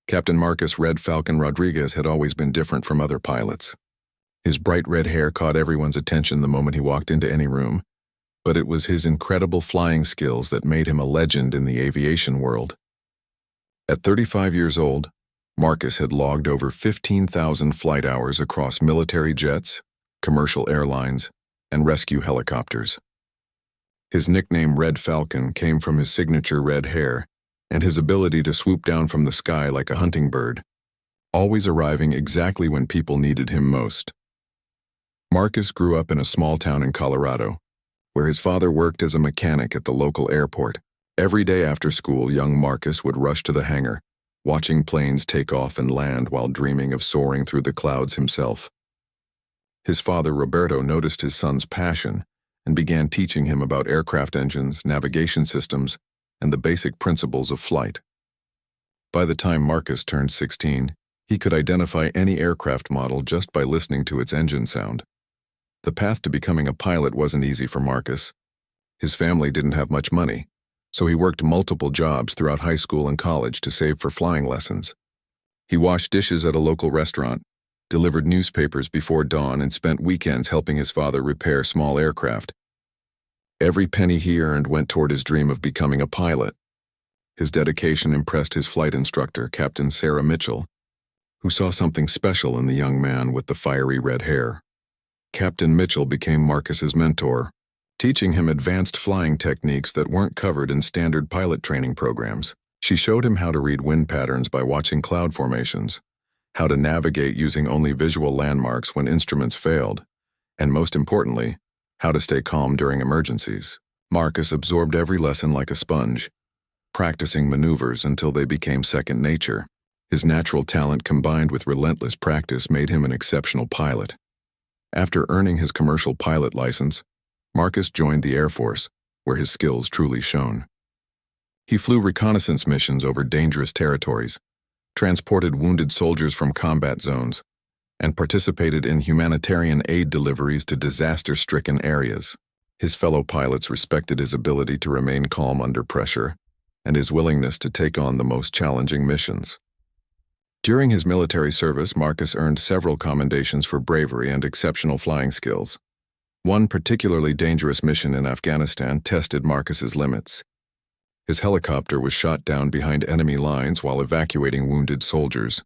Captain Marcus "Red Falcon" Rodriguez had always been different from other pilots. His bright red hair caught everyone's attention the moment he walked into any room, but it was his incredible flying skills that made him a legend in the aviation world. At 35 years old, Marcus had logged over 15,000 flight hours across military jets, commercial airlines, and rescue helicopters. His nickname Red Falcon came from his signature red hair and his ability to swoop down from the sky like a hunting bird, always arriving exactly when people needed him most. Marcus grew up in a small town in Colorado, where his father worked as a mechanic at the local airport. Every day after school, young Marcus would rush to the hangar, watching planes take off and land while dreaming of soaring through the clouds himself. His father, Roberto, noticed his son's passion and began teaching him about aircraft engines, navigation systems, and the basic principles of flight. By the time Marcus turned 16, he could identify any aircraft model just by listening to its engine sound. The path to becoming a pilot wasn't easy for Marcus. His family didn't have much money, so he worked multiple jobs throughout high school and college to save for flying lessons. He washed dishes at a local restaurant, delivered newspapers before dawn, and spent weekends helping his father repair small aircraft. Every penny he earned went toward his dream of becoming a pilot. His dedication impressed his flight instructor, Captain Sarah Mitchell, who saw something special in the young man with the fiery red hair. Captain Mitchell became Marcus's mentor, teaching him advanced flying techniques that weren't covered in standard pilot training programs. She showed him how to read wind patterns by watching cloud formations, how to navigate using only visual landmarks when instruments failed, and most importantly, how to stay calm during emergencies. Marcus absorbed every lesson like a sponge, practicing maneuvers until they became second nature. His natural talent combined with relentless practice made him an exceptional pilot. After earning his commercial pilot license, Marcus joined the Air Force, where his skills truly shone. He flew reconnaissance missions over dangerous territories, transported wounded soldiers from combat zones, and participated in humanitarian aid deliveries to disaster-stricken areas. His fellow pilots respected his ability to remain calm under pressure and his willingness to take on the most challenging missions. During his military service, Marcus earned several commendations for bravery and exceptional flying skills. One particularly dangerous mission in Afghanistan tested Marcus's limits. His helicopter was shot down behind enemy lines while evacuating wounded soldiers.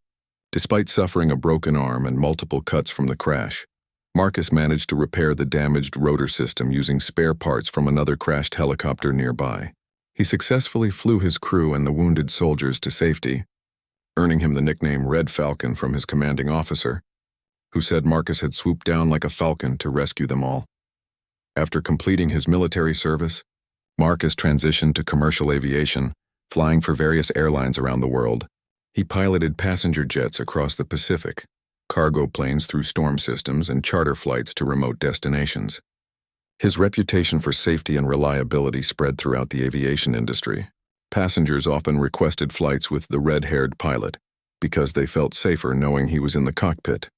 Despite suffering a broken arm and multiple cuts from the crash, Marcus managed to repair the damaged rotor system using spare parts from another crashed helicopter nearby. He successfully flew his crew and the wounded soldiers to safety, earning him the nickname Red Falcon from his commanding officer, who said Marcus had swooped down like a falcon to rescue them all. After completing his military service, Marcus transitioned to commercial aviation, flying for various airlines around the world. He piloted passenger jets across the Pacific, cargo planes through storm systems, and charter flights to remote destinations. His reputation for safety and reliability spread throughout the aviation industry. Passengers often requested flights with the red-haired pilot because they felt safer knowing he was in the cockpit.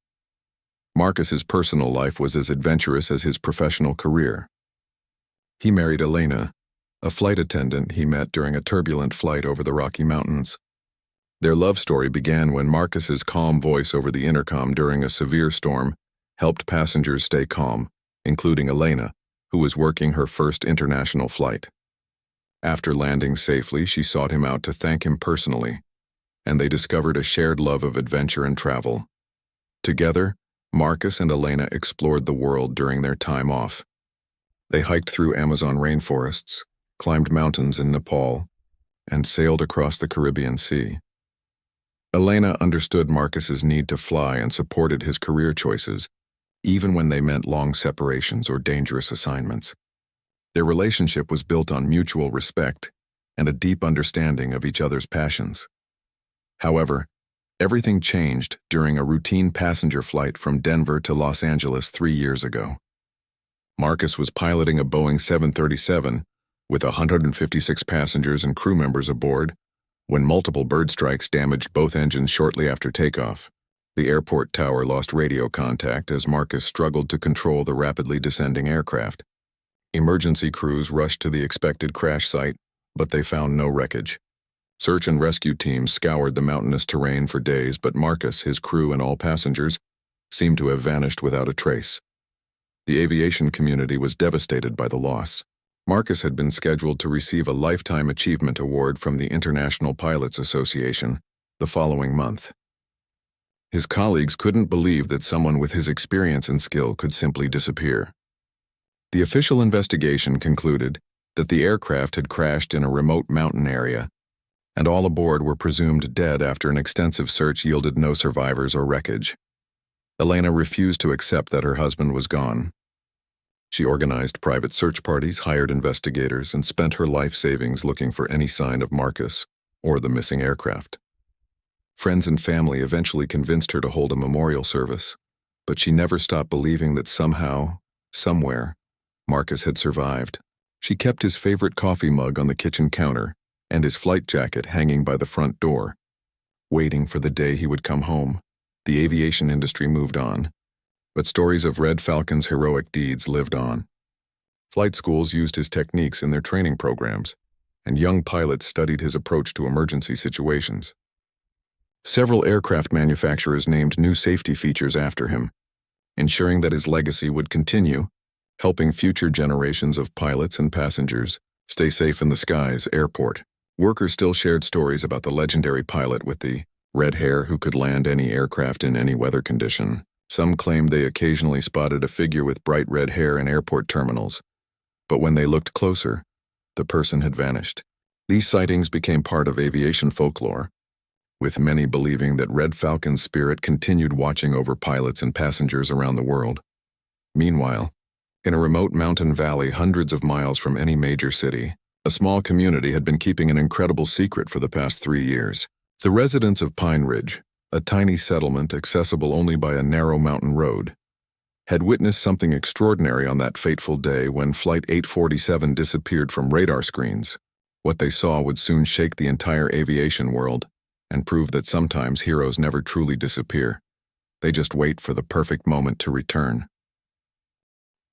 Marcus's personal life was as adventurous as his professional career. He married Elena, a flight attendant he met during a turbulent flight over the Rocky Mountains. Their love story began when Marcus's calm voice over the intercom during a severe storm helped passengers stay calm, including Elena, who was working her first international flight. After landing safely, she sought him out to thank him personally, and they discovered a shared love of adventure and travel. Together, Marcus and Elena explored the world during their time off. They hiked through Amazon rainforests, climbed mountains in Nepal, and sailed across the Caribbean Sea. Elena understood Marcus's need to fly and supported his career choices, even when they meant long separations or dangerous assignments. Their relationship was built on mutual respect and a deep understanding of each other's passions. However, everything changed during a routine passenger flight from Denver to Los Angeles 3 years ago. Marcus was piloting a Boeing 737 with 156 passengers and crew members aboard when multiple bird strikes damaged both engines shortly after takeoff. The airport tower lost radio contact as Marcus struggled to control the rapidly descending aircraft. Emergency crews rushed to the expected crash site, but they found no wreckage. Search and rescue teams scoured the mountainous terrain for days, but Marcus, his crew, and all passengers seemed to have vanished without a trace. The aviation community was devastated by the loss. Marcus had been scheduled to receive a Lifetime Achievement Award from the International Pilots Association the following month. His colleagues couldn't believe that someone with his experience and skill could simply disappear. The official investigation concluded that the aircraft had crashed in a remote mountain area, and all aboard were presumed dead after an extensive search yielded no survivors or wreckage. Elena refused to accept that her husband was gone. She organized private search parties, hired investigators, and spent her life savings looking for any sign of Marcus or the missing aircraft. Friends and family eventually convinced her to hold a memorial service, but she never stopped believing that somehow, somewhere, Marcus had survived. She kept his favorite coffee mug on the kitchen counter and his flight jacket hanging by the front door, waiting for the day he would come home. The aviation industry moved on, but stories of Red Falcon's heroic deeds lived on. Flight schools used his techniques in their training programs, and young pilots studied his approach to emergency situations. Several aircraft manufacturers named new safety features after him, ensuring that his legacy would continue, helping future generations of pilots and passengers stay safe in the skies. Airport. Workers still shared stories about the legendary pilot with the red hair who could land any aircraft in any weather condition. Some claimed they occasionally spotted a figure with bright red hair in airport terminals, but when they looked closer, the person had vanished. These sightings became part of aviation folklore, with many believing that Red Falcon's spirit continued watching over pilots and passengers around the world. Meanwhile, in a remote mountain valley hundreds of miles from any major city, a small community had been keeping an incredible secret for the past 3 years. The residents of Pine Ridge, a tiny settlement accessible only by a narrow mountain road, had witnessed something extraordinary on that fateful day when Flight 847 disappeared from radar screens. What they saw would soon shake the entire aviation world and prove that sometimes heroes never truly disappear. They just wait for the perfect moment to return.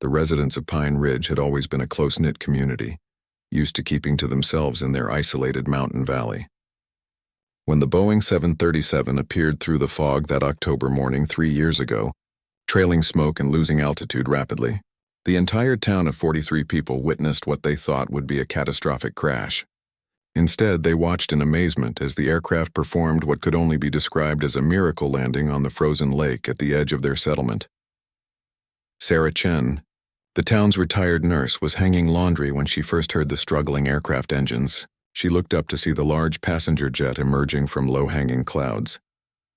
The residents of Pine Ridge had always been a close-knit community, used to keeping to themselves in their isolated mountain valley. When the Boeing 737 appeared through the fog that October morning 3 years ago, trailing smoke and losing altitude rapidly, the entire town of 43 people witnessed what they thought would be a catastrophic crash. Instead, they watched in amazement as the aircraft performed what could only be described as a miracle landing on the frozen lake at the edge of their settlement. Sarah Chen, the town's retired nurse, was hanging laundry when she first heard the struggling aircraft engines. She looked up to see the large passenger jet emerging from low-hanging clouds,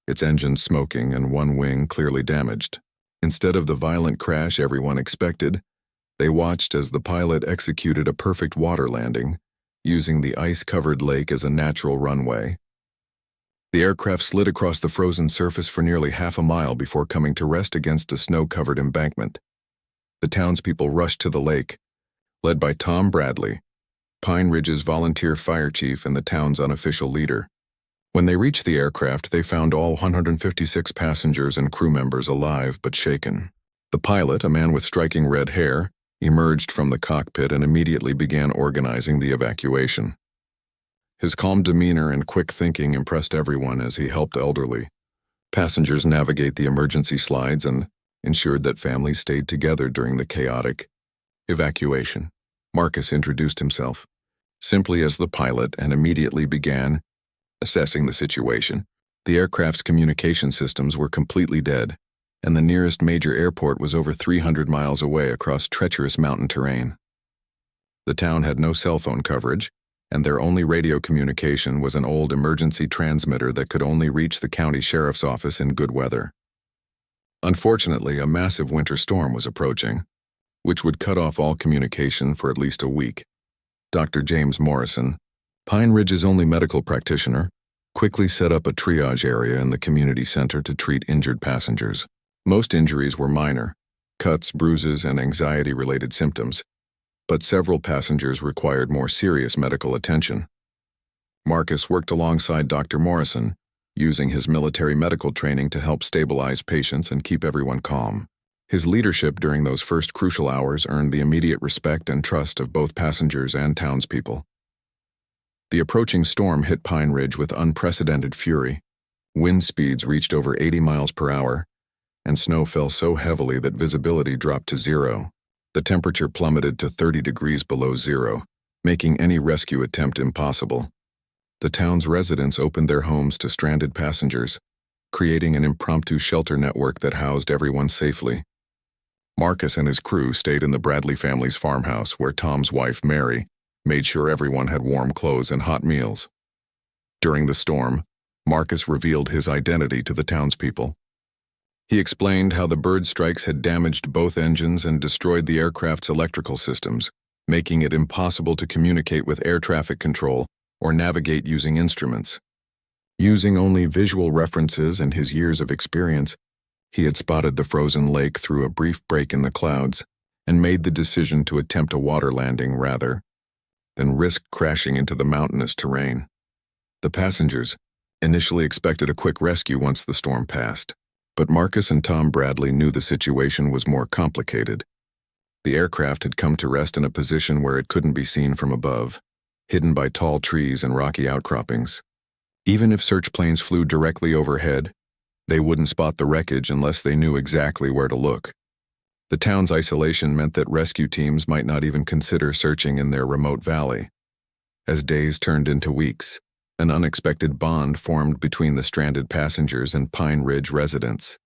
its engine smoking and one wing clearly damaged. Instead of the violent crash everyone expected, they watched as the pilot executed a perfect water landing, using the ice-covered lake as a natural runway. The aircraft slid across the frozen surface for nearly half a mile before coming to rest against a snow-covered embankment. The townspeople rushed to the lake, led by Tom Bradley, Pine Ridge's volunteer fire chief and the town's unofficial leader. When they reached the aircraft, they found all 156 passengers and crew members alive but shaken. The pilot, a man with striking red hair, emerged from the cockpit and immediately began organizing the evacuation. His calm demeanor and quick thinking impressed everyone as he helped elderly passengers navigate the emergency slides and ensured that families stayed together during the chaotic evacuation. Marcus introduced himself simply as the pilot and immediately began assessing the situation. The aircraft's communication systems were completely dead, and the nearest major airport was over 300 miles away across treacherous mountain terrain. The town had no cell phone coverage, and their only radio communication was an old emergency transmitter that could only reach the county sheriff's office in good weather. Unfortunately, a massive winter storm was approaching, which would cut off all communication for at least a week. Dr. James Morrison, Pine Ridge's only medical practitioner, quickly set up a triage area in the community center to treat injured passengers. Most injuries were minor, cuts, bruises, and anxiety-related symptoms, but several passengers required more serious medical attention. Marcus worked alongside Dr. Morrison, using his military medical training to help stabilize patients and keep everyone calm. His leadership during those first crucial hours earned the immediate respect and trust of both passengers and townspeople. The approaching storm hit Pine Ridge with unprecedented fury. Wind speeds reached over 80 miles per hour, and snow fell so heavily that visibility dropped to zero. The temperature plummeted to 30 degrees below zero, making any rescue attempt impossible. The town's residents opened their homes to stranded passengers, creating an impromptu shelter network that housed everyone safely. Marcus and his crew stayed in the Bradley family's farmhouse, where Tom's wife, Mary, made sure everyone had warm clothes and hot meals. During the storm, Marcus revealed his identity to the townspeople. He explained how the bird strikes had damaged both engines and destroyed the aircraft's electrical systems, making it impossible to communicate with air traffic control or navigate using instruments. Using only visual references and his years of experience, he had spotted the frozen lake through a brief break in the clouds and made the decision to attempt a water landing rather than risk crashing into the mountainous terrain. The passengers initially expected a quick rescue once the storm passed, but Marcus and Tom Bradley knew the situation was more complicated. The aircraft had come to rest in a position where it couldn't be seen from above, hidden by tall trees and rocky outcroppings. Even if search planes flew directly overhead, they wouldn't spot the wreckage unless they knew exactly where to look. The town's isolation meant that rescue teams might not even consider searching in their remote valley. As days turned into weeks, an unexpected bond formed between the stranded passengers and Pine Ridge residents.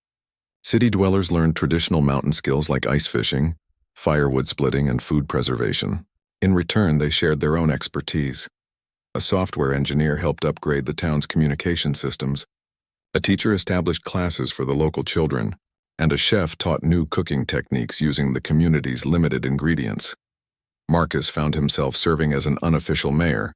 City dwellers learned traditional mountain skills like ice fishing, firewood splitting, and food preservation. In return, they shared their own expertise. A software engineer helped upgrade the town's communication systems. A teacher established classes for the local children, and a chef taught new cooking techniques using the community's limited ingredients. Marcus found himself serving as an unofficial mayor,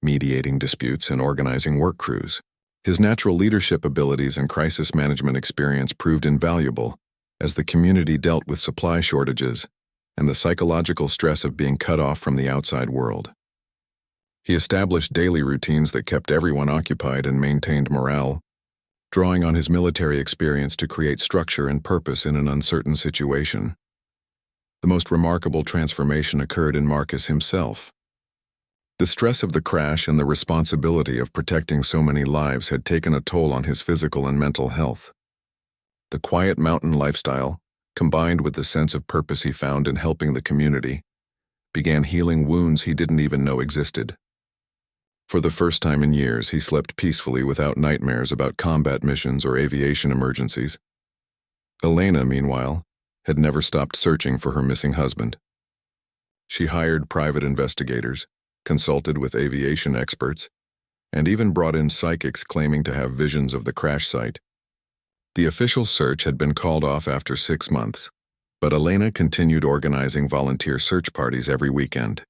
mediating disputes and organizing work crews. His natural leadership abilities and crisis management experience proved invaluable as the community dealt with supply shortages and the psychological stress of being cut off from the outside world. He established daily routines that kept everyone occupied and maintained morale, drawing on his military experience to create structure and purpose in an uncertain situation. The most remarkable transformation occurred in Marcus himself. The stress of the crash and the responsibility of protecting so many lives had taken a toll on his physical and mental health. The quiet mountain lifestyle, combined with the sense of purpose he found in helping the community, began healing wounds he didn't even know existed. For the first time in years, he slept peacefully without nightmares about combat missions or aviation emergencies. Elena, meanwhile, had never stopped searching for her missing husband. She hired private investigators, consulted with aviation experts, and even brought in psychics claiming to have visions of the crash site. The official search had been called off after 6 months, but Elena continued organizing volunteer search parties every weekend.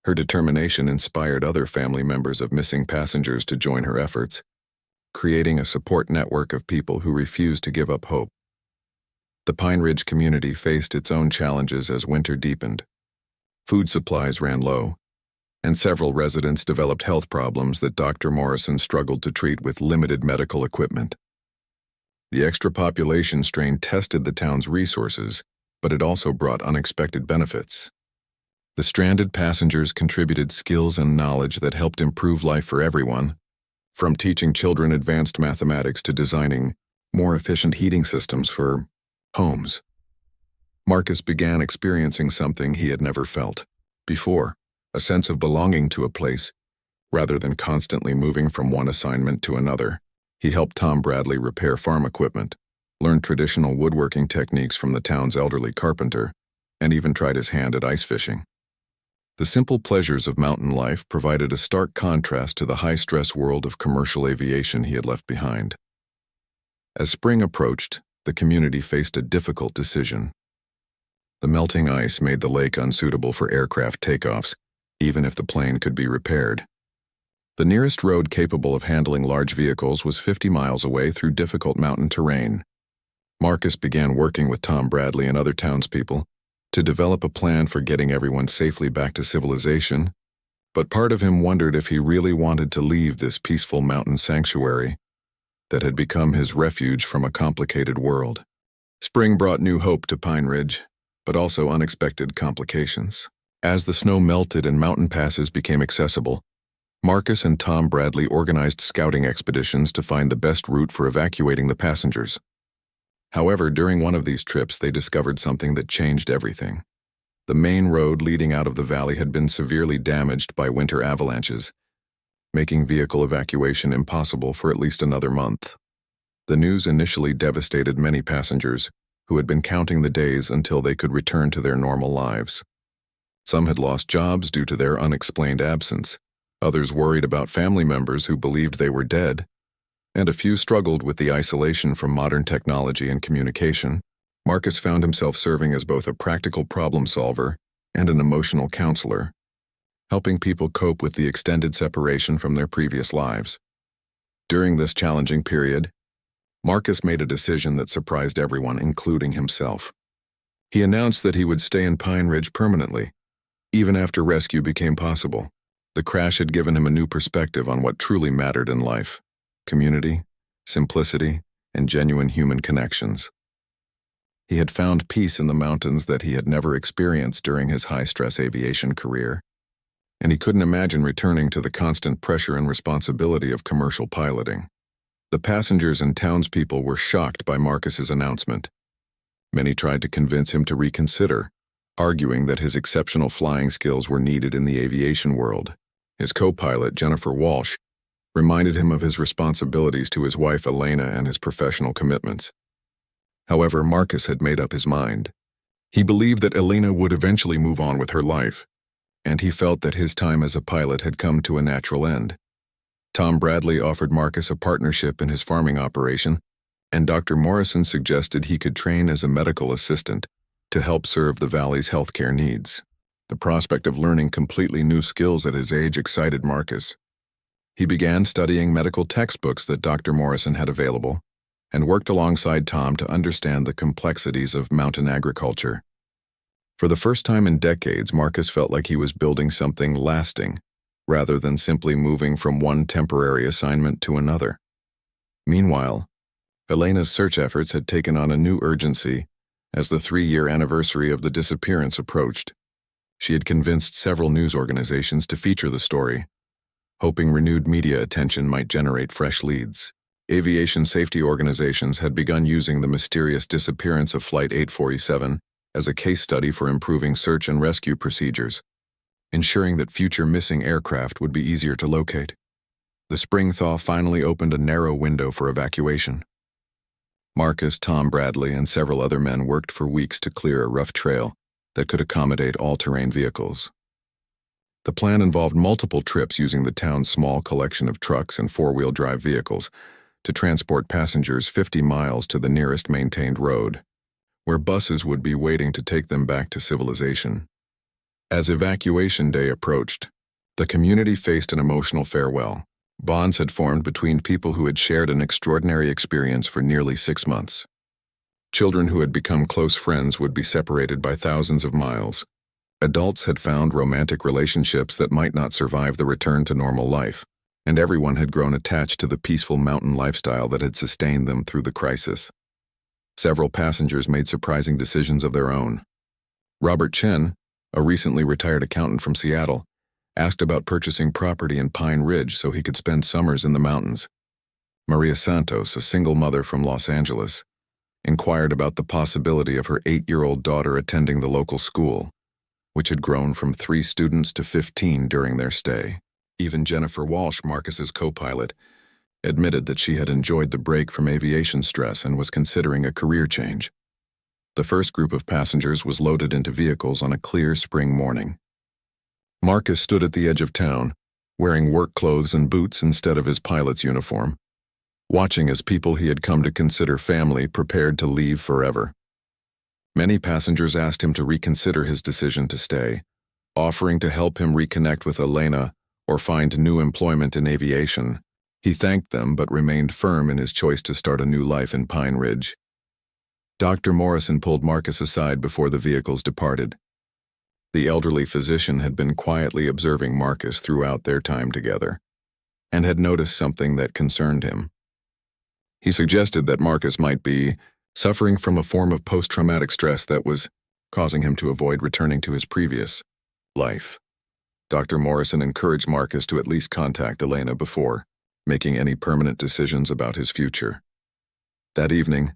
Her determination inspired other family members of missing passengers to join her efforts, creating a support network of people who refused to give up hope. The Pine Ridge community faced its own challenges as winter deepened. Food supplies ran low, and several residents developed health problems that Dr. Morrison struggled to treat with limited medical equipment. The extra population strain tested the town's resources, but it also brought unexpected benefits. The stranded passengers contributed skills and knowledge that helped improve life for everyone, from teaching children advanced mathematics to designing more efficient heating systems for homes. Marcus began experiencing something he had never felt before, a sense of belonging to a place, rather than constantly moving from one assignment to another. He helped Tom Bradley repair farm equipment, learned traditional woodworking techniques from the town's elderly carpenter, and even tried his hand at ice fishing. The simple pleasures of mountain life provided a stark contrast to the high-stress world of commercial aviation he had left behind. As spring approached, the community faced a difficult decision. The melting ice made the lake unsuitable for aircraft takeoffs, even if the plane could be repaired. The nearest road capable of handling large vehicles was 50 miles away through difficult mountain terrain. Marcus began working with Tom Bradley and other townspeople to develop a plan for getting everyone safely back to civilization, but part of him wondered if he really wanted to leave this peaceful mountain sanctuary that had become his refuge from a complicated world. Spring brought new hope to Pine Ridge, but also unexpected complications. As the snow melted and mountain passes became accessible, Marcus and Tom Bradley organized scouting expeditions to find the best route for evacuating the passengers. However, during one of these trips, they discovered something that changed everything. The main road leading out of the valley had been severely damaged by winter avalanches, making vehicle evacuation impossible for at least another month. The news initially devastated many passengers who had been counting the days until they could return to their normal lives. Some had lost jobs due to their unexplained absence, others worried about family members who believed they were dead, and a few struggled with the isolation from modern technology and communication. Marcus found himself serving as both a practical problem solver and an emotional counselor, helping people cope with the extended separation from their previous lives. During this challenging period, Marcus made a decision that surprised everyone, including himself. He announced that he would stay in Pine Ridge permanently, even after rescue became possible. The crash had given him a new perspective on what truly mattered in life: community, simplicity, and genuine human connections. He had found peace in the mountains that he had never experienced during his high-stress aviation career, and he couldn't imagine returning to the constant pressure and responsibility of commercial piloting. The passengers and townspeople were shocked by Marcus's announcement. Many tried to convince him to reconsider, arguing that his exceptional flying skills were needed in the aviation world. His co-pilot, Jennifer Walsh, reminded him of his responsibilities to his wife Elena and his professional commitments. However, Marcus had made up his mind. He believed that Elena would eventually move on with her life, and he felt that his time as a pilot had come to a natural end. Tom Bradley offered Marcus a partnership in his farming operation, and Dr. Morrison suggested he could train as a medical assistant to help serve the valley's healthcare needs. The prospect of learning completely new skills at his age excited Marcus. He began studying medical textbooks that Dr. Morrison had available, and worked alongside Tom to understand the complexities of mountain agriculture. For the first time in decades, Marcus felt like he was building something lasting, rather than simply moving from one temporary assignment to another. Meanwhile, Elena's search efforts had taken on a new urgency as the 3-year anniversary of the disappearance approached. She had convinced several news organizations to feature the story, hoping renewed media attention might generate fresh leads. Aviation safety organizations had begun using the mysterious disappearance of Flight 847 as a case study for improving search and rescue procedures, ensuring that future missing aircraft would be easier to locate. The spring thaw finally opened a narrow window for evacuation. Marcus, Tom Bradley, and several other men worked for weeks to clear a rough trail that could accommodate all-terrain vehicles. The plan involved multiple trips using the town's small collection of trucks and four-wheel drive vehicles to transport passengers 50 miles to the nearest maintained road, where buses would be waiting to take them back to civilization. As evacuation day approached, the community faced an emotional farewell. Bonds had formed between people who had shared an extraordinary experience for nearly 6 months. Children who had become close friends would be separated by thousands of miles. Adults had found romantic relationships that might not survive the return to normal life, and everyone had grown attached to the peaceful mountain lifestyle that had sustained them through the crisis. Several passengers made surprising decisions of their own. Robert Chen, a recently retired accountant from Seattle, asked about purchasing property in Pine Ridge so he could spend summers in the mountains. Maria Santos, a single mother from Los Angeles, inquired about the possibility of her 8-year-old daughter attending the local school, which had grown from 3 students to 15 during their stay. Even Jennifer Walsh, Marcus's co-pilot, admitted that she had enjoyed the break from aviation stress and was considering a career change. The first group of passengers was loaded into vehicles on a clear spring morning. Marcus stood at the edge of town, wearing work clothes and boots instead of his pilot's uniform, watching as people he had come to consider family prepared to leave forever. Many passengers asked him to reconsider his decision to stay, offering to help him reconnect with Elena or find new employment in aviation. He thanked them but remained firm in his choice to start a new life in Pine Ridge. Dr. Morrison pulled Marcus aside before the vehicles departed. The elderly physician had been quietly observing Marcus throughout their time together, and had noticed something that concerned him. He suggested that Marcus might be suffering from a form of post-traumatic stress that was causing him to avoid returning to his previous life. Dr. Morrison encouraged Marcus to at least contact Elena before making any permanent decisions about his future. That evening,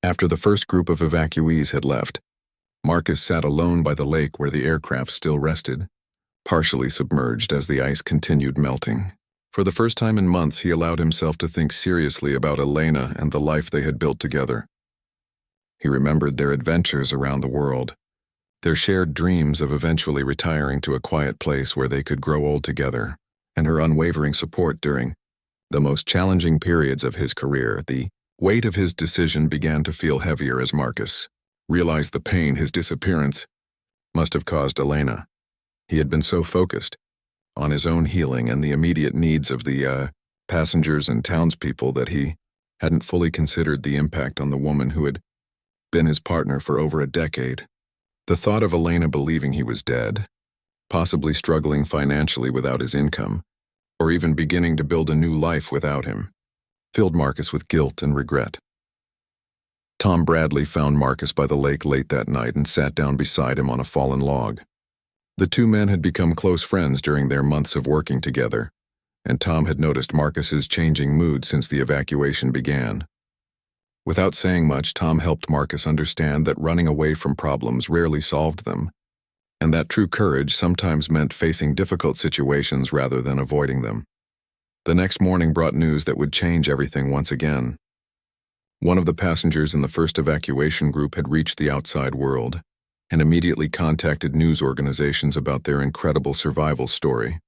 after the first group of evacuees had left, Marcus sat alone by the lake where the aircraft still rested, partially submerged as the ice continued melting. For the first time in months, he allowed himself to think seriously about Elena and the life they had built together. He remembered their adventures around the world, their shared dreams of eventually retiring to a quiet place where they could grow old together, and her unwavering support during the most challenging periods of his career. The weight of his decision began to feel heavier as Marcus realized the pain his disappearance must have caused Elena. He had been so focused on his own healing and the immediate needs of the passengers and townspeople that he hadn't fully considered the impact on the woman who had been his partner for over a decade. The thought of Elena believing he was dead, possibly struggling financially without his income, or even beginning to build a new life without him, filled Marcus with guilt and regret. Tom Bradley found Marcus by the lake late that night and sat down beside him on a fallen log. The two men had become close friends during their months of working together, and Tom had noticed Marcus's changing mood since the evacuation began. Without saying much, Tom helped Marcus understand that running away from problems rarely solved them, and that true courage sometimes meant facing difficult situations rather than avoiding them. The next morning brought news that would change everything once again. One of the passengers in the first evacuation group had reached the outside world and immediately contacted news organizations about their incredible survival story.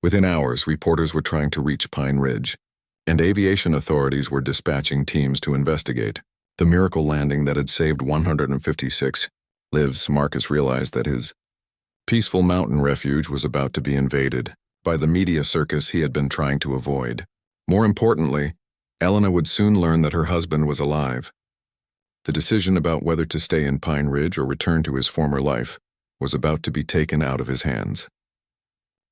Within hours, reporters were trying to reach Pine Ridge, and aviation authorities were dispatching teams to investigate the miracle landing that had saved 156 lives. Marcus realized that his peaceful mountain refuge was about to be invaded by the media circus he had been trying to avoid. More importantly, Elena would soon learn that her husband was alive. The decision about whether to stay in Pine Ridge or return to his former life was about to be taken out of his hands.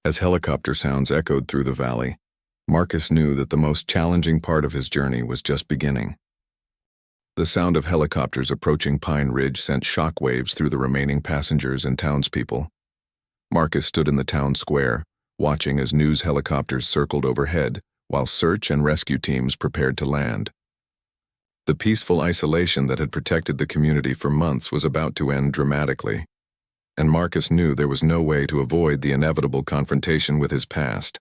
As helicopter sounds echoed through the valley, Marcus knew that the most challenging part of his journey was just beginning. The sound of helicopters approaching Pine Ridge sent shockwaves through the remaining passengers and townspeople. Marcus stood in the town square, watching as news helicopters circled overhead while search and rescue teams prepared to land. The peaceful isolation that had protected the community for months was about to end dramatically, and Marcus knew there was no way to avoid the inevitable confrontation with his past.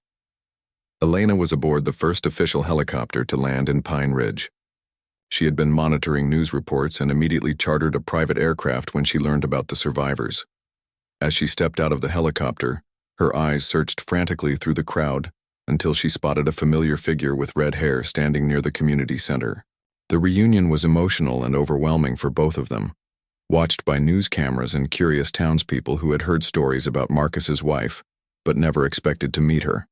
Elena was aboard the first official helicopter to land in Pine Ridge. She had been monitoring news reports and immediately chartered a private aircraft when she learned about the survivors. As she stepped out of the helicopter, her eyes searched frantically through the crowd until she spotted a familiar figure with red hair standing near the community center. The reunion was emotional and overwhelming for both of them, watched by news cameras and curious townspeople who had heard stories about Marcus's wife, but never expected to meet her.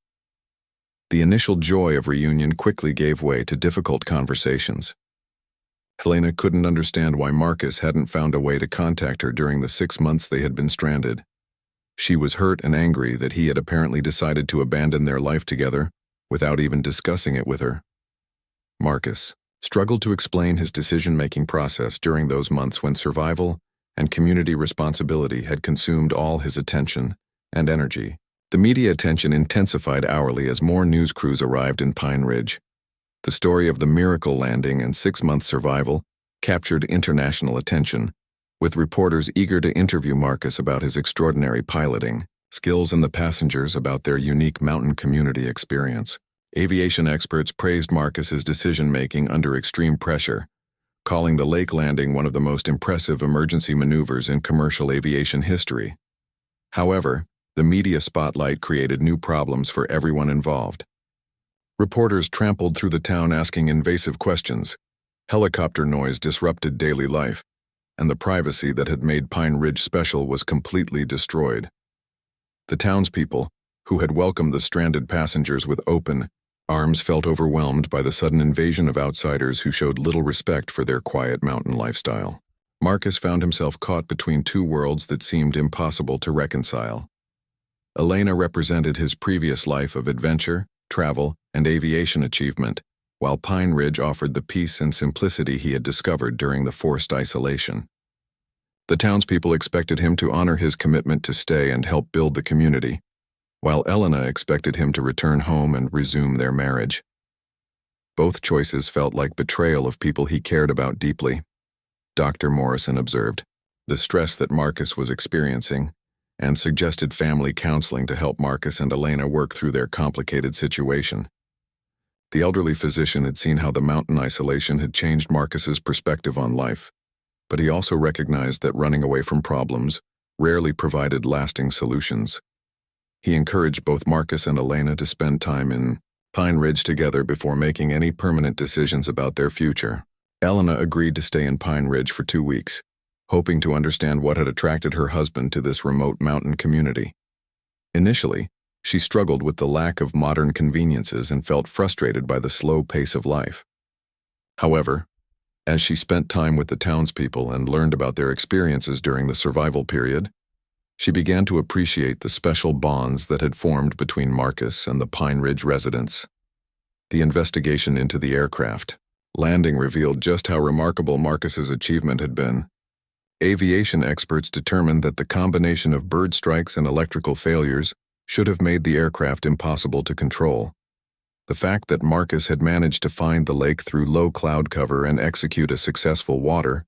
The initial joy of reunion quickly gave way to difficult conversations. Helena couldn't understand why Marcus hadn't found a way to contact her during the 6 months they had been stranded. She was hurt and angry that he had apparently decided to abandon their life together without even discussing it with her. Marcus struggled to explain his decision-making process during those months when survival and community responsibility had consumed all his attention and energy. The media attention intensified hourly as more news crews arrived in Pine Ridge. The story of the miracle landing and 6-month survival captured international attention, with reporters eager to interview Marcus about his extraordinary piloting skills and the passengers about their unique mountain community experience. Aviation experts praised Marcus's decision-making under extreme pressure, calling the lake landing one of the most impressive emergency maneuvers in commercial aviation history. However, the media spotlight created new problems for everyone involved. Reporters trampled through the town asking invasive questions. Helicopter noise disrupted daily life, and the privacy that had made Pine Ridge special was completely destroyed. The townspeople, who had welcomed the stranded passengers with open arms, felt overwhelmed by the sudden invasion of outsiders who showed little respect for their quiet mountain lifestyle. Marcus found himself caught between two worlds that seemed impossible to reconcile. Elena represented his previous life of adventure, travel, and aviation achievement, while Pine Ridge offered the peace and simplicity he had discovered during the forced isolation. The townspeople expected him to honor his commitment to stay and help build the community, while Elena expected him to return home and resume their marriage. Both choices felt like betrayal of people he cared about deeply. Dr. Morrison observed the stress that Marcus was experiencing and suggested family counseling to help Marcus and Elena work through their complicated situation. The elderly physician had seen how the mountain isolation had changed Marcus's perspective on life, but he also recognized that running away from problems rarely provided lasting solutions. He encouraged both Marcus and Elena to spend time in Pine Ridge together before making any permanent decisions about their future. Elena agreed to stay in Pine Ridge for 2 weeks, hoping to understand what had attracted her husband to this remote mountain community. Initially, she struggled with the lack of modern conveniences and felt frustrated by the slow pace of life. However, as she spent time with the townspeople and learned about their experiences during the survival period, she began to appreciate the special bonds that had formed between Marcus and the Pine Ridge residents. The investigation into the aircraft landing revealed just how remarkable Marcus's achievement had been. Aviation experts determined that the combination of bird strikes and electrical failures should have made the aircraft impossible to control. The fact that Marcus had managed to find the lake through low cloud cover and execute a successful water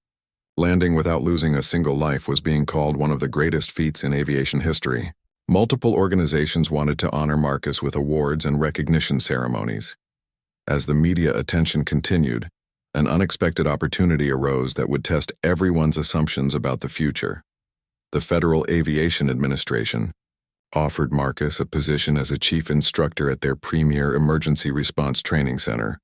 landing without losing a single life was being called one of the greatest feats in aviation history. Multiple organizations wanted to honor Marcus with awards and recognition ceremonies. As the media attention continued, an unexpected opportunity arose that would test everyone's assumptions about the future. The Federal Aviation Administration offered Marcus a position as a chief instructor at their premier emergency response training center,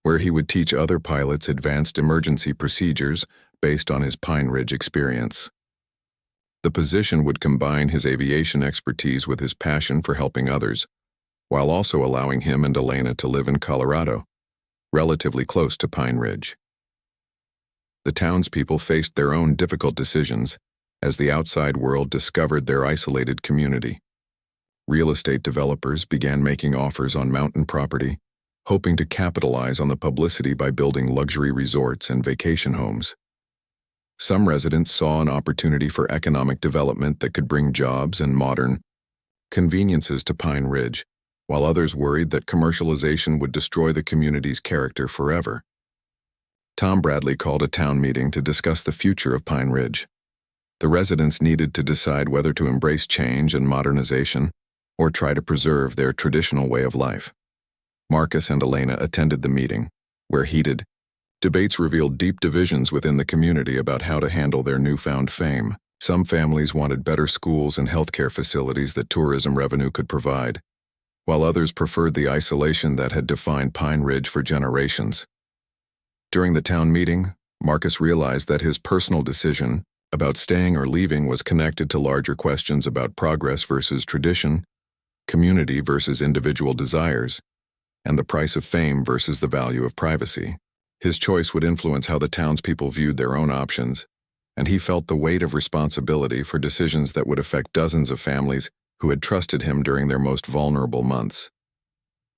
where he would teach other pilots advanced emergency procedures based on his Pine Ridge experience. The position would combine his aviation expertise with his passion for helping others, while also allowing him and Elena to live in Colorado, relatively close to Pine Ridge. The townspeople faced their own difficult decisions as the outside world discovered their isolated community. Real estate developers began making offers on mountain property, hoping to capitalize on the publicity by building luxury resorts and vacation homes. Some residents saw an opportunity for economic development that could bring jobs and modern conveniences to Pine Ridge, while others worried that commercialization would destroy the community's character forever. Tom Bradley called a town meeting to discuss the future of Pine Ridge. The residents needed to decide whether to embrace change and modernization or try to preserve their traditional way of life. Marcus and Elena attended the meeting, where heated debates revealed deep divisions within the community about how to handle their newfound fame. Some families wanted better schools and healthcare facilities that tourism revenue could provide, while others preferred the isolation that had defined Pine Ridge for generations. During the town meeting, Marcus realized that his personal decision about staying or leaving was connected to larger questions about progress versus tradition, community versus individual desires, and the price of fame versus the value of privacy. His choice would influence how the townspeople viewed their own options, and he felt the weight of responsibility for decisions that would affect dozens of families who had trusted him during their most vulnerable months.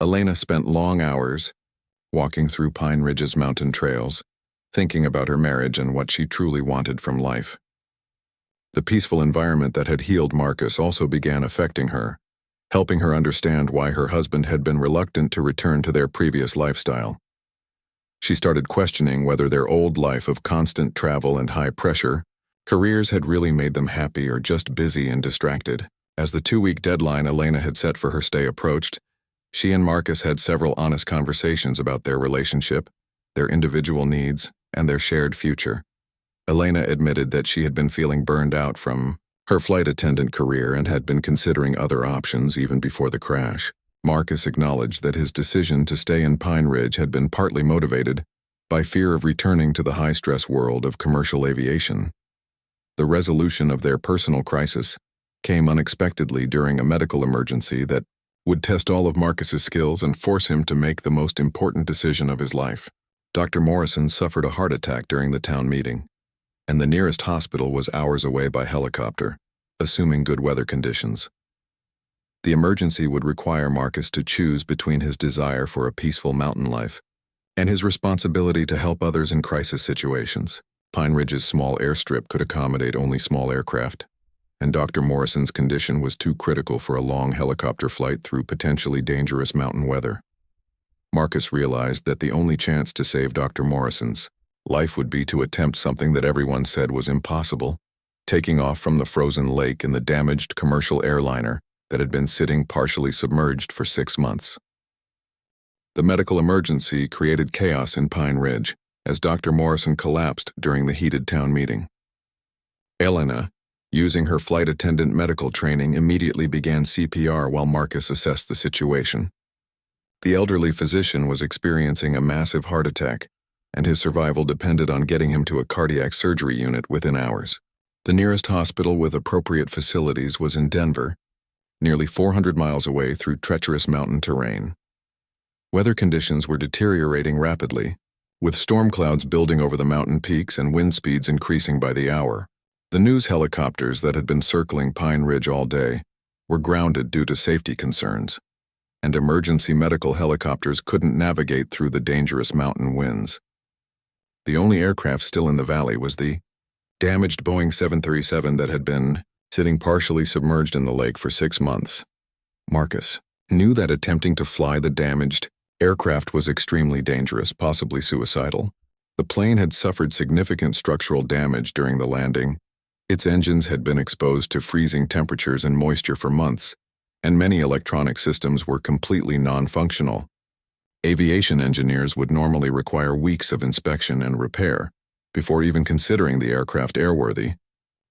Elena spent long hours walking through Pine Ridge's mountain trails, thinking about her marriage and what she truly wanted from life. The peaceful environment that had healed Marcus also began affecting her, helping her understand why her husband had been reluctant to return to their previous lifestyle. She started questioning whether their old life of constant travel and high pressure careers had really made them happy or just busy and distracted. As the 2-week deadline Elena had set for her stay approached, she and Marcus had several honest conversations about their relationship, their individual needs, and their shared future. Elena admitted that she had been feeling burned out from her flight attendant career and had been considering other options even before the crash. Marcus acknowledged that his decision to stay in Pine Ridge had been partly motivated by fear of returning to the high-stress world of commercial aviation. The resolution of their personal crisis came unexpectedly during a medical emergency that would test all of Marcus's skills and force him to make the most important decision of his life. Dr. Morrison suffered a heart attack during the town meeting, and the nearest hospital was hours away by helicopter, assuming good weather conditions. The emergency would require Marcus to choose between his desire for a peaceful mountain life and his responsibility to help others in crisis situations. Pine Ridge's small airstrip could accommodate only small aircraft, and Dr. Morrison's condition was too critical for a long helicopter flight through potentially dangerous mountain weather. Marcus realized that the only chance to save Dr. Morrison's life would be to attempt something that everyone said was impossible, taking off from the frozen lake in the damaged commercial airliner that had been sitting partially submerged for 6 months. The medical emergency created chaos in Pine Ridge as Dr. Morrison collapsed during the heated town meeting. Elena, using her flight attendant medical training, immediately began CPR while Marcus assessed the situation. The elderly physician was experiencing a massive heart attack, and his survival depended on getting him to a cardiac surgery unit within hours. The nearest hospital with appropriate facilities was in Denver, nearly 400 miles away through treacherous mountain terrain. Weather conditions were deteriorating rapidly, with storm clouds building over the mountain peaks and wind speeds increasing by the hour. The news helicopters that had been circling Pine Ridge all day were grounded due to safety concerns, and emergency medical helicopters couldn't navigate through the dangerous mountain winds. The only aircraft still in the valley was the damaged Boeing 737 that had been sitting partially submerged in the lake for 6 months. Marcus knew that attempting to fly the damaged aircraft was extremely dangerous, possibly suicidal. The plane had suffered significant structural damage during the landing. Its engines had been exposed to freezing temperatures and moisture for months, and many electronic systems were completely non-functional. Aviation engineers would normally require weeks of inspection and repair before even considering the aircraft airworthy.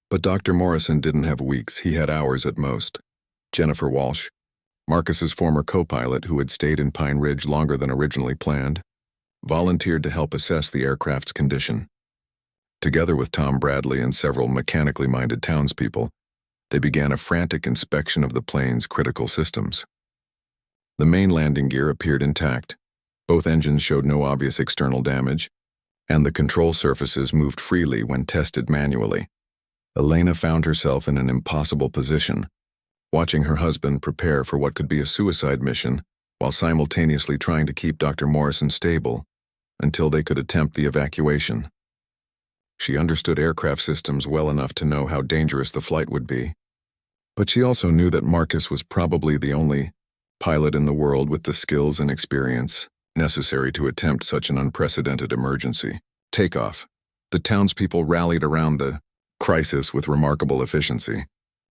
But Dr. Morrison didn't have weeks, he had hours at most. Jennifer Walsh, Marcus's former co-pilot who had stayed in Pine Ridge longer than originally planned, volunteered to help assess the aircraft's condition. Together with Tom Bradley and several mechanically minded townspeople, they began a frantic inspection of the plane's critical systems. The main landing gear appeared intact. Both engines showed no obvious external damage, and the control surfaces moved freely when tested manually. Elena found herself in an impossible position, watching her husband prepare for what could be a suicide mission while simultaneously trying to keep Dr. Morrison stable until they could attempt the evacuation. She understood aircraft systems well enough to know how dangerous the flight would be, but she also knew that Marcus was probably the only pilot in the world with the skills and experience necessary to attempt such an unprecedented emergency. Takeoff. The townspeople rallied around the crisis with remarkable efficiency.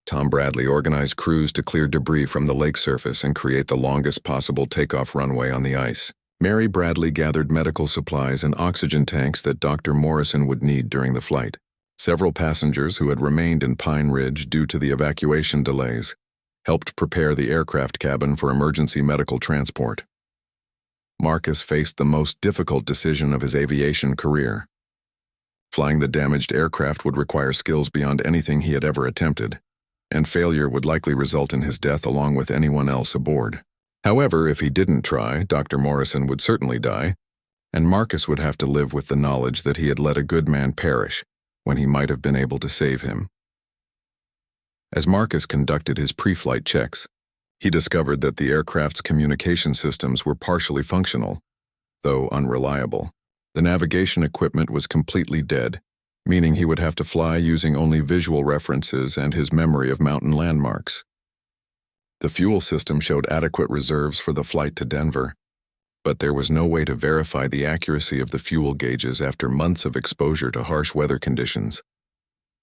Tom Bradley organized crews to clear debris from the lake surface and create the longest possible takeoff runway on the ice. Mary Bradley gathered medical supplies and oxygen tanks that Dr. Morrison would need during the flight. Several passengers who had remained in Pine Ridge due to the evacuation delays helped prepare the aircraft cabin for emergency medical transport. Marcus faced the most difficult decision of his aviation career. Flying the damaged aircraft would require skills beyond anything he had ever attempted, and failure would likely result in his death along with anyone else aboard. However, if he didn't try, Dr. Morrison would certainly die, and Marcus would have to live with the knowledge that he had let a good man perish when he might have been able to save him. As Marcus conducted his pre-flight checks, he discovered that the aircraft's communication systems were partially functional, though unreliable. The navigation equipment was completely dead, meaning he would have to fly using only visual references and his memory of mountain landmarks. The fuel system showed adequate reserves for the flight to Denver, but there was no way to verify the accuracy of the fuel gauges after months of exposure to harsh weather conditions.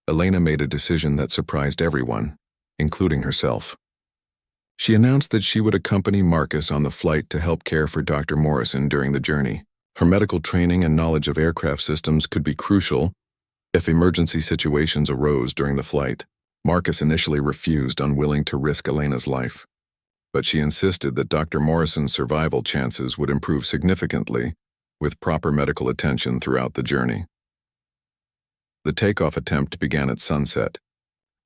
Elena made a decision that surprised everyone, including herself. She announced that she would accompany Marcus on the flight to help care for Dr. Morrison during the journey. Her medical training and knowledge of aircraft systems could be crucial if emergency situations arose during the flight. Marcus initially refused, unwilling to risk Elena's life, but she insisted that Dr. Morrison's survival chances would improve significantly with proper medical attention throughout the journey. The takeoff attempt began at sunset,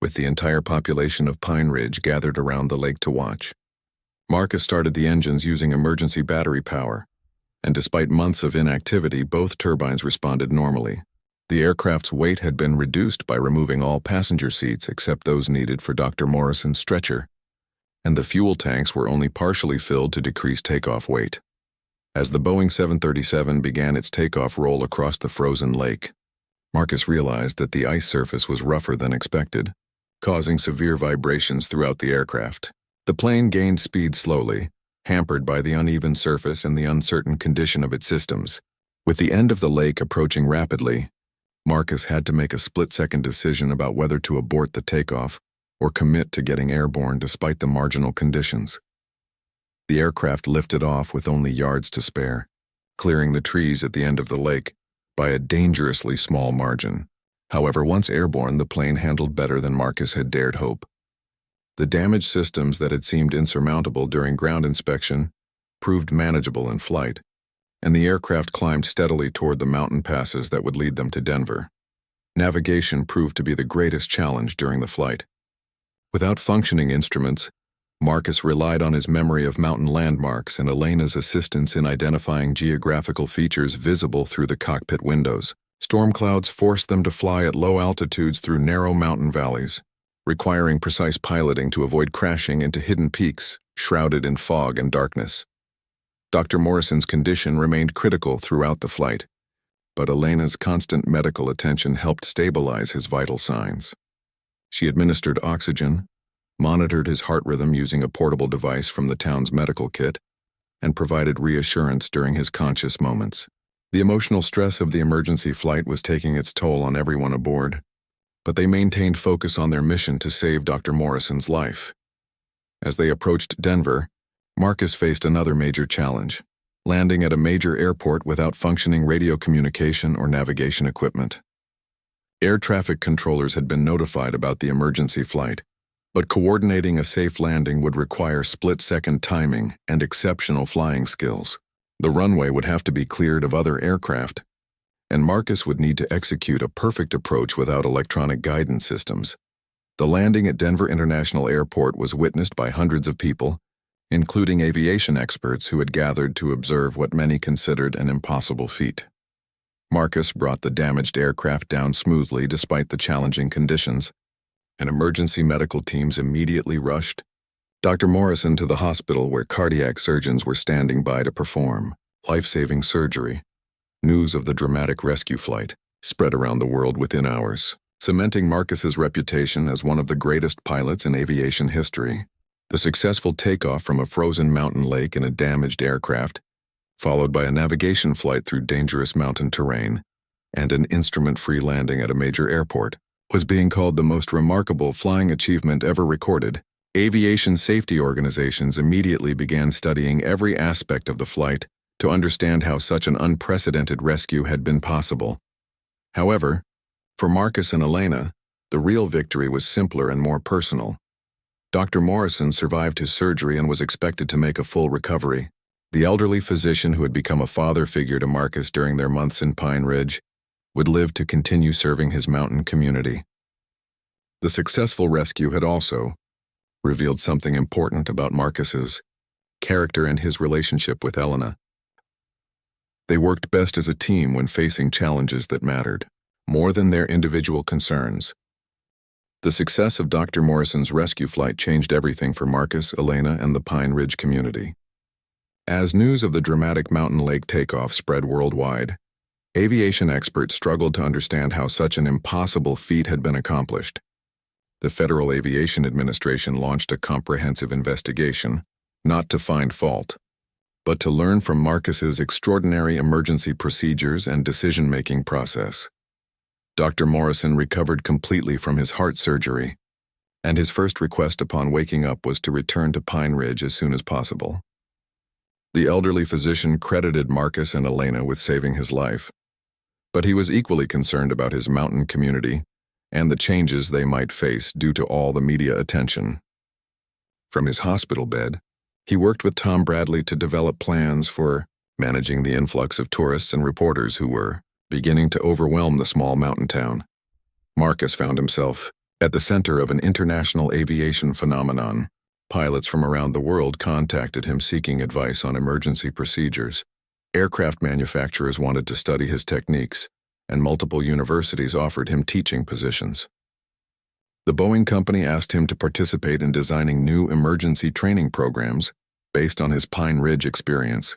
with the entire population of Pine Ridge gathered around the lake to watch. Marcus started the engines using emergency battery power, and despite months of inactivity, both turbines responded normally. The aircraft's weight had been reduced by removing all passenger seats except those needed for Dr. Morrison's stretcher, and the fuel tanks were only partially filled to decrease takeoff weight. As the Boeing 737 began its takeoff roll across the frozen lake, Marcus realized that the ice surface was rougher than expected, causing severe vibrations throughout the aircraft. The plane gained speed slowly, hampered by the uneven surface and the uncertain condition of its systems. With the end of the lake approaching rapidly, Marcus had to make a split-second decision about whether to abort the takeoff or commit to getting airborne despite the marginal conditions. The aircraft lifted off with only yards to spare, clearing the trees at the end of the lake by a dangerously small margin. However, once airborne, the plane handled better than Marcus had dared hope. The damaged systems that had seemed insurmountable during ground inspection proved manageable in flight, and the aircraft climbed steadily toward the mountain passes that would lead them to Denver. Navigation proved to be the greatest challenge during the flight. Without functioning instruments, Marcus relied on his memory of mountain landmarks and Elena's assistance in identifying geographical features visible through the cockpit windows. Storm clouds forced them to fly at low altitudes through narrow mountain valleys, requiring precise piloting to avoid crashing into hidden peaks shrouded in fog and darkness. Dr. Morrison's condition remained critical throughout the flight, but Elena's constant medical attention helped stabilize his vital signs. She administered oxygen, monitored his heart rhythm using a portable device from the town's medical kit, and provided reassurance during his conscious moments. The emotional stress of the emergency flight was taking its toll on everyone aboard, but they maintained focus on their mission to save Dr. Morrison's life. As they approached Denver, Marcus faced another major challenge: landing at a major airport without functioning radio communication or navigation equipment. Air traffic controllers had been notified about the emergency flight, but coordinating a safe landing would require split-second timing and exceptional flying skills. The runway would have to be cleared of other aircraft, and Marcus would need to execute a perfect approach without electronic guidance systems. The landing at Denver International Airport was witnessed by hundreds of people, including aviation experts who had gathered to observe what many considered an impossible feat. Marcus brought the damaged aircraft down smoothly despite the challenging conditions, and emergency medical teams immediately rushed Dr. Morrison to the hospital where cardiac surgeons were standing by to perform life-saving surgery. News of the dramatic rescue flight spread around the world within hours, cementing Marcus's reputation as one of the greatest pilots in aviation history. The successful takeoff from a frozen mountain lake in a damaged aircraft, followed by a navigation flight through dangerous mountain terrain, and an instrument-free landing at a major airport, was being called the most remarkable flying achievement ever recorded. Aviation safety organizations immediately began studying every aspect of the flight to understand how such an unprecedented rescue had been possible. However, for Marcus and Elena, the real victory was simpler and more personal. Dr. Morrison survived his surgery and was expected to make a full recovery. The elderly physician who had become a father figure to Marcus during their months in Pine Ridge would live to continue serving his mountain community. The successful rescue had also revealed something important about Marcus's character and his relationship with Elena. They worked best as a team when facing challenges that mattered more than their individual concerns. The success of Dr. Morrison's rescue flight changed everything for Marcus, Elena, and the Pine Ridge community. As news of the dramatic mountain lake takeoff spread worldwide, aviation experts struggled to understand how such an impossible feat had been accomplished. The Federal Aviation Administration launched a comprehensive investigation, not to find fault, but to learn from Marcus's extraordinary emergency procedures and decision-making process. Dr. Morrison recovered completely from his heart surgery, and his first request upon waking up was to return to Pine Ridge as soon as possible. The elderly physician credited Marcus and Elena with saving his life, but he was equally concerned about his mountain community and the changes they might face due to all the media attention. From his hospital bed, he worked with Tom Bradley to develop plans for managing the influx of tourists and reporters who were beginning to overwhelm the small mountain town. Marcus found himself at the center of an international aviation phenomenon. Pilots from around the world contacted him seeking advice on emergency procedures. Aircraft manufacturers wanted to study his techniques, and multiple universities offered him teaching positions. The Boeing company asked him to participate in designing new emergency training programs based on his Pine Ridge experience.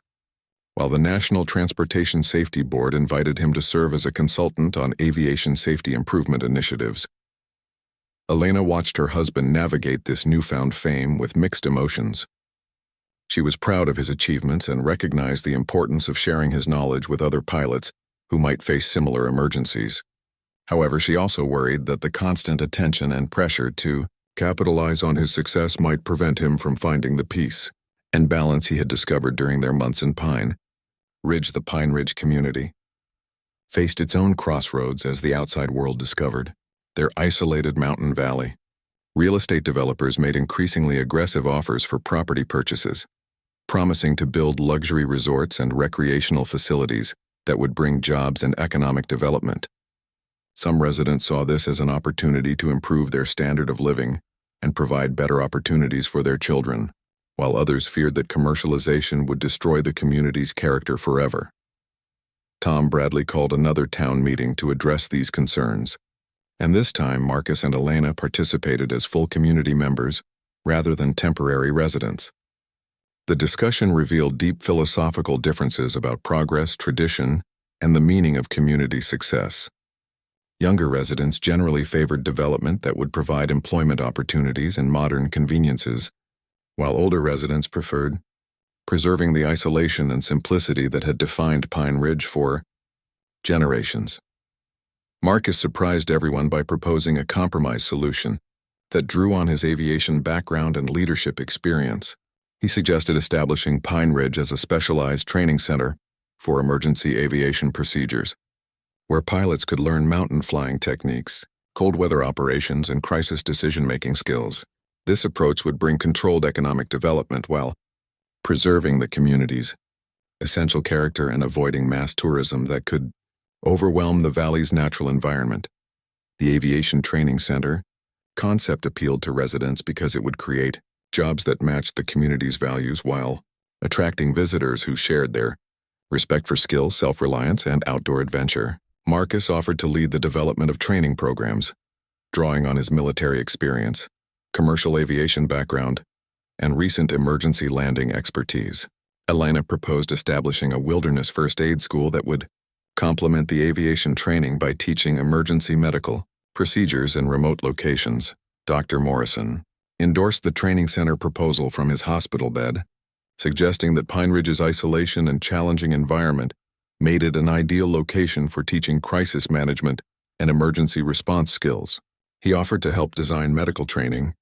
while the National Transportation Safety Board invited him to serve as a consultant on aviation safety improvement initiatives. Elena watched her husband navigate this newfound fame with mixed emotions. She was proud of his achievements and recognized the importance of sharing his knowledge with other pilots who might face similar emergencies. However, she also worried that the constant attention and pressure to capitalize on his success might prevent him from finding the peace and balance he had discovered during their months in Pine Ridge. The Pine Ridge community faced its own crossroads as the outside world discovered their isolated mountain valley. Real estate developers made increasingly aggressive offers for property purchases, promising to build luxury resorts and recreational facilities that would bring jobs and economic development. Some residents saw this as an opportunity to improve their standard of living and provide better opportunities for their children, while others feared that commercialization would destroy the community's character forever. Tom Bradley called another town meeting to address these concerns, and this time Marcus and Elena participated as full community members rather than temporary residents. The discussion revealed deep philosophical differences about progress, tradition, and the meaning of community success. Younger residents generally favored development that would provide employment opportunities and modern conveniences, while older residents preferred preserving the isolation and simplicity that had defined Pine Ridge for generations. Marcus surprised everyone by proposing a compromise solution that drew on his aviation background and leadership experience. He suggested establishing Pine Ridge as a specialized training center for emergency aviation procedures, where pilots could learn mountain flying techniques, cold weather operations, and crisis decision-making skills. This approach would bring controlled economic development while preserving the community's essential character and avoiding mass tourism that could overwhelm the valley's natural environment. The Aviation Training Center concept appealed to residents because it would create jobs that matched the community's values while attracting visitors who shared their respect for skill, self-reliance, and outdoor adventure. Marcus offered to lead the development of training programs, drawing on his military experience, commercial aviation background, and recent emergency landing expertise. Elena proposed establishing a wilderness first aid school that would complement the aviation training by teaching emergency medical procedures in remote locations. Dr. Morrison endorsed the training center proposal from his hospital bed, suggesting that Pine Ridge's isolation and challenging environment made it an ideal location for teaching crisis management and emergency response skills. He offered to help design medical training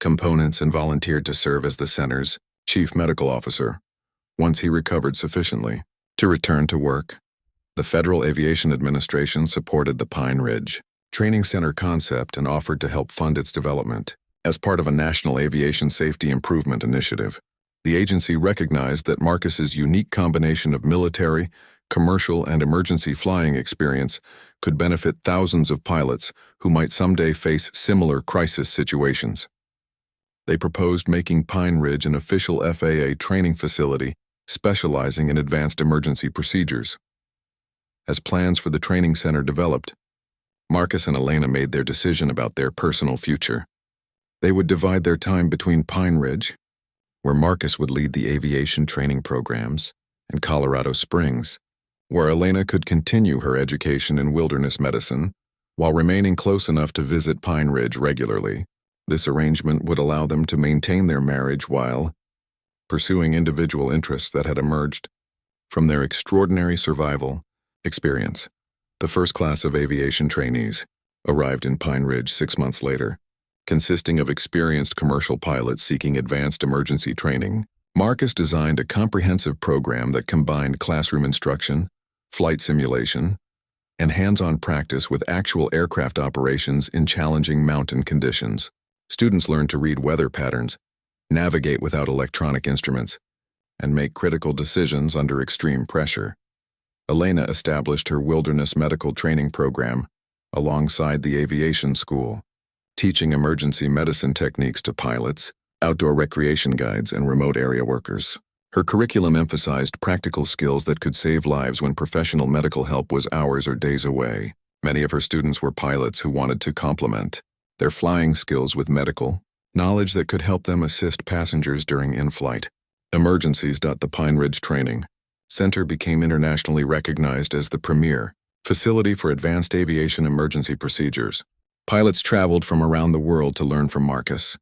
components and volunteered to serve as the center's chief medical officer once he recovered sufficiently to return to work. The Federal Aviation Administration supported the Pine Ridge Training Center concept and offered to help fund its development. As part of a national aviation safety improvement initiative, the agency recognized that Marcus's unique combination of military, commercial, and emergency flying experience could benefit thousands of pilots who might someday face similar crisis situations. They proposed making Pine Ridge an official FAA training facility specializing in advanced emergency procedures. As plans for the training center developed, Marcus and Elena made their decision about their personal future. They would divide their time between Pine Ridge, where Marcus would lead the aviation training programs, and Colorado Springs, where Elena could continue her education in wilderness medicine while remaining close enough to visit Pine Ridge regularly. This arrangement would allow them to maintain their marriage while pursuing individual interests that had emerged from their extraordinary survival experience. The first class of aviation trainees arrived in Pine Ridge 6 months later, consisting of experienced commercial pilots seeking advanced emergency training. Marcus designed a comprehensive program that combined classroom instruction, flight simulation, and hands-on practice with actual aircraft operations in challenging mountain conditions. Students learned to read weather patterns, navigate without electronic instruments, and make critical decisions under extreme pressure. Elena established her wilderness medical training program alongside the aviation school, teaching emergency medicine techniques to pilots, outdoor recreation guides, and remote area workers. Her curriculum emphasized practical skills that could save lives when professional medical help was hours or days away. Many of her students were pilots who wanted to complement their flying skills with medical knowledge that could help them assist passengers during in-flight emergencies. The Pine Ridge training center became internationally recognized as the premier facility for advanced aviation emergency procedures. Pilots traveled from around the world to learn from Marcus,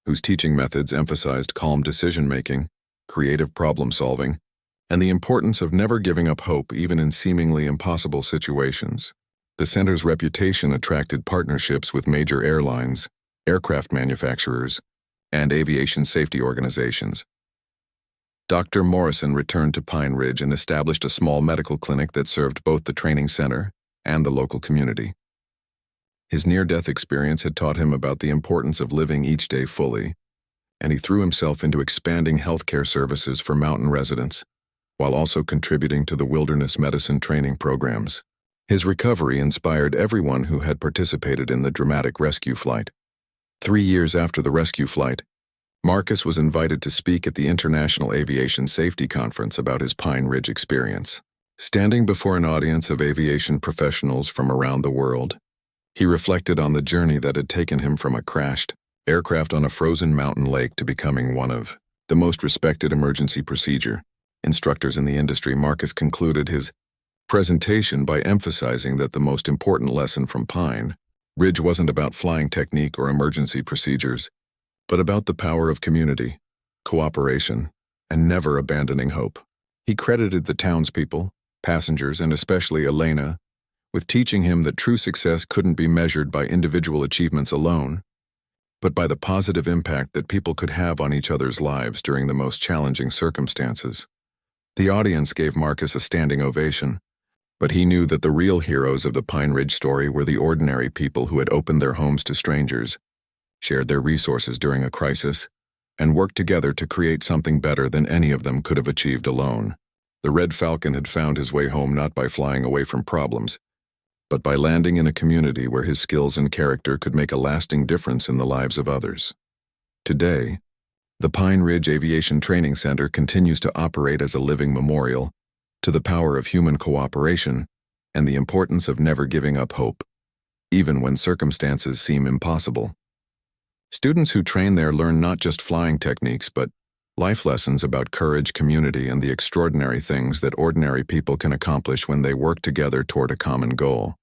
whose teaching methods emphasized calm decision-making, creative problem-solving, and the importance of never giving up hope even in seemingly impossible situations. The center's reputation attracted partnerships with major airlines, aircraft manufacturers, and aviation safety organizations. Dr. Morrison returned to Pine Ridge and established a small medical clinic that served both the training center and the local community. His near-death experience had taught him about the importance of living each day fully, and he threw himself into expanding healthcare services for mountain residents, while also contributing to the wilderness medicine training programs. His recovery inspired everyone who had participated in the dramatic rescue flight. 3 years after the rescue flight, Marcus was invited to speak at the International Aviation Safety Conference about his Pine Ridge experience. Standing before an audience of aviation professionals from around the world, he reflected on the journey that had taken him from a crashed aircraft on a frozen mountain lake to becoming one of the most respected emergency procedure instructors in the industry. Marcus concluded his presentation by emphasizing that the most important lesson from Pine Ridge wasn't about flying technique or emergency procedures, but about the power of community, cooperation, and never abandoning hope. He credited the townspeople, passengers, and especially Elena, with teaching him that true success couldn't be measured by individual achievements alone, but by the positive impact that people could have on each other's lives during the most challenging circumstances. The audience gave Marcus a standing ovation, but he knew that the real heroes of the Pine Ridge story were the ordinary people who had opened their homes to strangers, shared their resources during a crisis, and worked together to create something better than any of them could have achieved alone. The Red Falcon had found his way home not by flying away from problems, but by landing in a community where his skills and character could make a lasting difference in the lives of others. Today, the Pine Ridge Aviation Training Center continues to operate as a living memorial to the power of human cooperation and the importance of never giving up hope, even when circumstances seem impossible. Students who train there learn not just flying techniques, but life lessons about courage, community, and the extraordinary things that ordinary people can accomplish when they work together toward a common goal.